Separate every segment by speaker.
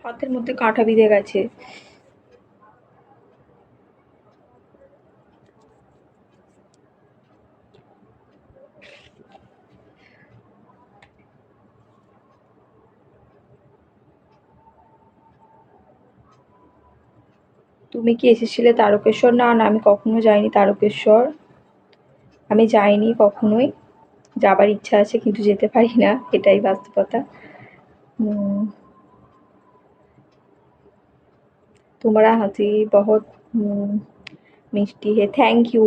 Speaker 1: হাতের মধ্যে কাঁটা বিঁধে গেছে। তুমি কি এসেছিলে তারকেশ্বর? না না, আমি কখনো যাইনি তারকেশ্বর। আমি যাইনি কখনোই। যাবার ইচ্ছা আছে কিন্তু যেতে পারি না, এটাই বাস্তবতা। तुम्हारा हंसी बहुत मिष्टी है, थैंक यू।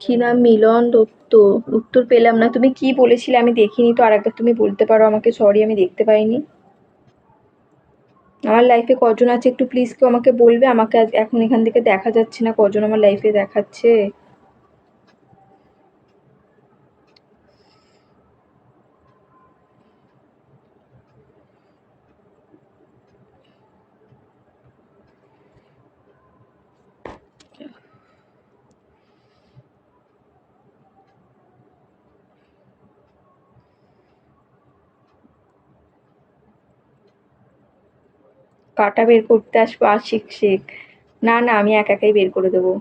Speaker 1: কি নাম? মিলন দত্ত। উত্তর পেলাম না, তুমি কি বলেছিলে আমি দেখিনি তো, আরেকবার তুমি বলতে পারো আমাকে? সরি, আমি দেখতে পাইনি। আমার লাইফে কজন আছে একটু প্লিজ কেউ আমাকে বলবে? আমাকে এখন এখান থেকে দেখা যাচ্ছে না কজন আমার লাইফে দেখাচ্ছে। কাটা বের করতে আসবো? আশিক শেখ। না না, আমি একা একাই বের করে দেবো।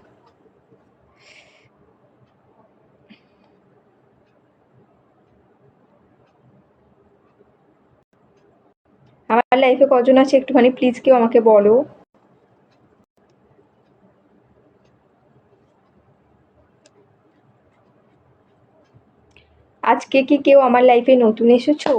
Speaker 1: আমার লাইফে কজন আছে একটুখানি প্লিজ কেউ আমাকে বলো। আজকে কি কেউ আমার লাইফে নতুন এসেছো?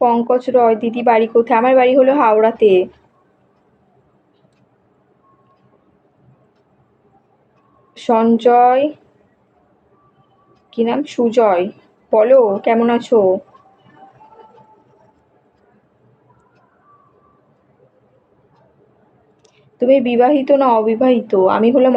Speaker 1: পঙ্কজ রয়। দিদি বাড়ি কোথায়? আমার বাড়ি হলো হাওড়াতে। সঞ্জয়। কি নাম? সুজয়। বলো কেমন আছো? তুমি বিবাহিত না অবিবাহিত? আমি হলাম